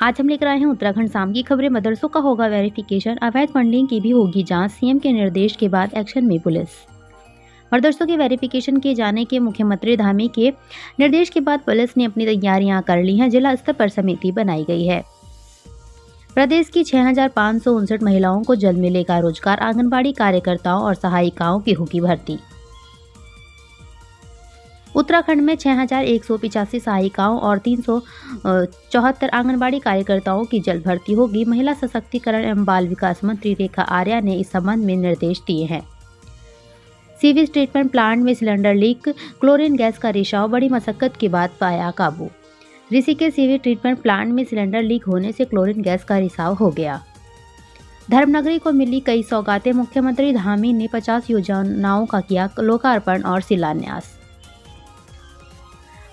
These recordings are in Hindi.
आज हम लेकर आए हैं उत्तराखंड साम की खबरें। मदरसों का होगा वेरिफिकेशन, अवैध फंडिंग की भी होगी जांच, सीएम के निर्देश के बाद एक्शन में पुलिस। मदरसों के वेरिफिकेशन किए जाने के मुख्यमंत्री धामी के निर्देश के बाद पुलिस ने अपनी तैयारियां कर ली हैं। जिला स्तर पर समिति बनाई गई है। प्रदेश की 6,559 महिलाओं को जल्द मिलेगा रोजगार। आंगनबाड़ी कार्यकर्ताओं और सहायिकाओं की होगी भर्ती। उत्तराखंड में 6,185 सहायिकाओं और 374 आंगनबाड़ी कार्यकर्ताओं की जल्द भर्ती होगी। महिला सशक्तिकरण एवं बाल विकास मंत्री रेखा आर्या ने इस संबंध में निर्देश दिए हैं। सीवेज ट्रीटमेंट प्लांट में सिलेंडर लीक, क्लोरीन गैस का रिसाव बड़ी मशक्कत के बाद पाया काबू। ऋषिकेश सीवेज ट्रीटमेंट प्लांट में सिलेंडर लीक होने से क्लोरीन गैस का रिसाव हो गया। धर्मनगरी को मिली कई सौगातें, मुख्यमंत्री धामी ने 50 योजनाओं का किया लोकार्पण और शिलान्यास।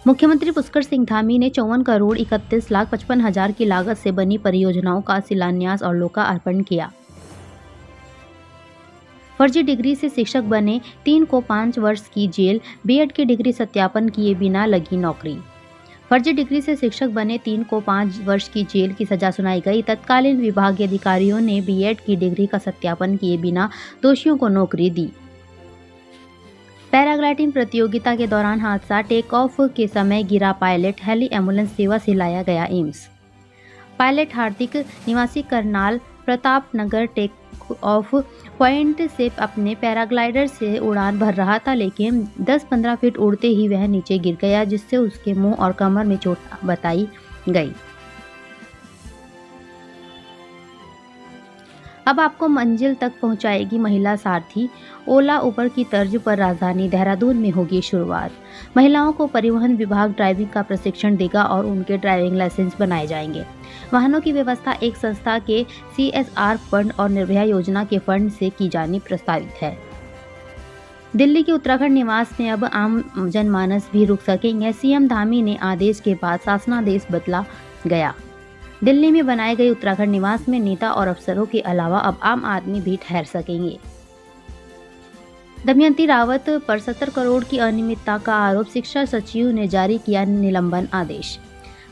मुख्यमंत्री पुष्कर सिंह धामी ने 54,31,55,000 की लागत से बनी परियोजनाओं का शिलान्यास और लोकार्पण किया। फर्जी डिग्री से शिक्षक बने 3 को 5 वर्ष की जेल, बीएड की डिग्री सत्यापन किए बिना लगी नौकरी। फर्जी डिग्री से शिक्षक बने 3 को 5 वर्ष की जेल की सजा सुनाई गई। तत्कालीन विभागीय अधिकारियों ने बीएड की डिग्री का सत्यापन किए बिना दोषियों को नौकरी दी। पैराग्लाइडिंग प्रतियोगिता के दौरान हादसा, टेक ऑफ के समय गिरा पायलट, हेली एम्बुलेंस सेवा से लाया गया एम्स। पायलट हार्दिक निवासी Karnal Pratap Nagar take off point से अपने पैराग्लाइडर से उड़ान भर रहा था, लेकिन 10-15 फीट उड़ते ही वह नीचे गिर गया, जिससे उसके मुंह और कमर में चोट बताई गई। अब आपको मंजिल तक पहुंचाएगी महिला सारथी। ओला उबर की तर्ज पर राजधानी देहरादून में होगी शुरुआत। महिलाओं को परिवहन विभाग ड्राइविंग का प्रशिक्षण देगा और उनके ड्राइविंग लाइसेंस बनाए जाएंगे। वाहनों की व्यवस्था एक संस्था के CSR फंड और निर्भया योजना के फंड से की जानी प्रस्तावित है। दिल्ली के उत्तराखंड निवास में अब आम जनमानस भी रुक सकेंगे। सीएम धामी ने आदेश के बाद शासनादेश बदला गया। दिल्ली में बनाए गए उत्तराखंड निवास में नेता और अफसरों के अलावा अब आम आदमी भी ठहर सकेंगे। दमयंती रावत पर 70 करोड़ की अनियमितता का आरोप, शिक्षा सचिव ने जारी किया निलंबन आदेश।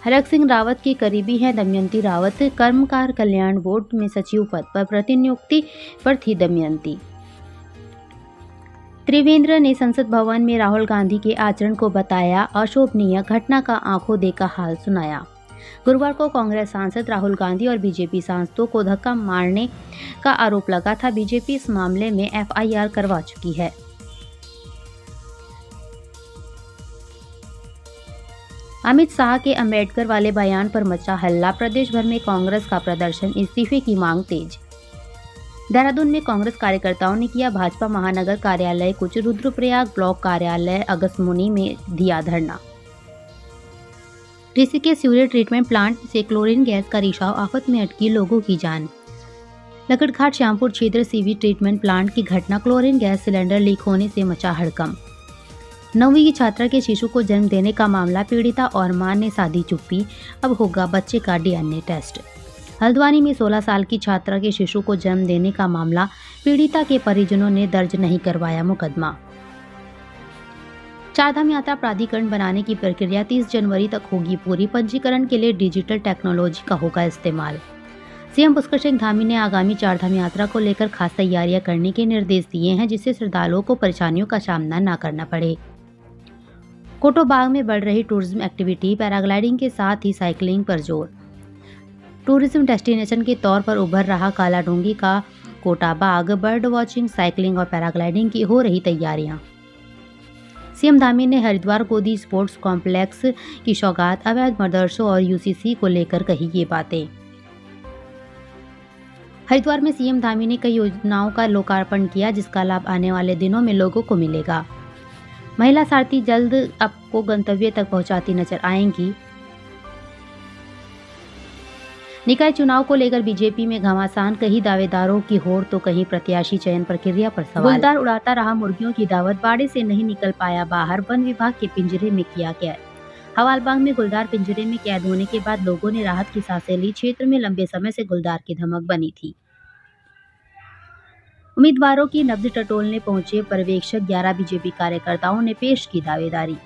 हरक सिंह रावत की करीबी हैं दमयंती रावत। कर्मकार कल्याण बोर्ड में सचिव पद पर प्रतिनियुक्ति पर थी दमयंती। त्रिवेंद्र ने संसद भवन में राहुल गांधी के आचरण को बताया अशोभनीय, घटना का आंखों देखा हाल सुनाया। गुरुवार को कांग्रेस सांसद राहुल गांधी और बीजेपी सांसदों को धक्का मारने का आरोप लगा था। बीजेपी इस मामले में FIR करवा चुकी है। अमित शाह के अंबेडकर वाले बयान पर मचा हल्ला, प्रदेश भर में कांग्रेस का प्रदर्शन, इस्तीफे की मांग तेज। देहरादून में कांग्रेस कार्यकर्ताओं ने किया भाजपा महानगर कार्यालय कुछ, रुद्रप्रयाग ब्लॉक कार्यालय अगस्मुनी में दिया धरना। ऋषिकेश सीवेज ट्रीटमेंट प्लांट से क्लोरीन गैस का रिसाव, आफत में अटकी लोगों की जान। लकड़घाट श्यामपुर क्षेत्र सीवेज ट्रीटमेंट प्लांट की घटना, क्लोरीन गैस सिलेंडर लीक होने से मचा हड़कंप। 9वीं की छात्रा के शिशु को जन्म देने का मामला, पीड़िता और मां ने साधी चुप्पी, अब होगा बच्चे का DNA टेस्ट। हल्द्वानी में 16 साल की छात्रा के शिशु को जन्म देने का मामला, पीड़िता के परिजनों ने दर्ज नहीं करवाया मुकदमा। चारधाम यात्रा प्राधिकरण बनाने की प्रक्रिया 30 जनवरी तक होगी पूरी। पंजीकरण के लिए डिजिटल टेक्नोलॉजी का होगा इस्तेमाल। सीएम पुष्कर सिंह धामी ने आगामी चारधाम यात्रा को लेकर खास तैयारियां करने के निर्देश दिए हैं, जिससे श्रद्धालुओं को परेशानियों का सामना न करना पड़े। कोटोबाग में बढ़ रही टूरिज्म एक्टिविटी, पैराग्लाइडिंग के साथ ही साइकिलिंग पर जोर। टूरिज्म डेस्टिनेशन के तौर पर उभर रहा कालाडूंगी का कोटाबाग, बर्ड वॉचिंग, साइकिलिंग और पैराग्लाइडिंग की हो रही तैयारियां। सीएम धामी ने हरिद्वार को दी स्पोर्ट्स कॉम्प्लेक्स की सौगात, अवैध मदरसों और UCC को लेकर कही ये बातें। हरिद्वार में सीएम धामी ने कई योजनाओं का लोकार्पण किया, जिसका लाभ आने वाले दिनों में लोगों को मिलेगा। महिला सारथी जल्द आपको गंतव्य तक पहुंचाती नजर आएंगी। निकाय चुनाव को लेकर बीजेपी में घमासान, कहीं दावेदारों की होड़ तो कहीं प्रत्याशी चयन प्रक्रिया पर सवाल। गुलदार उड़ाता रहा मुर्गियों की दावत, बाड़े से नहीं निकल पाया बाहर, वन विभाग के पिंजरे में किया कैद। हवालबाग में गुलदार पिंजरे में कैद होने के बाद लोगों ने राहत की सांसें ली। क्षेत्र में लंबे समय से गुलदार की धमक बनी थी। उम्मीदवारों की नब्ज टटोलने पहुंचे पर्यवेक्षक, 11 बीजेपी कार्यकर्ताओं ने पेश की दावेदारी।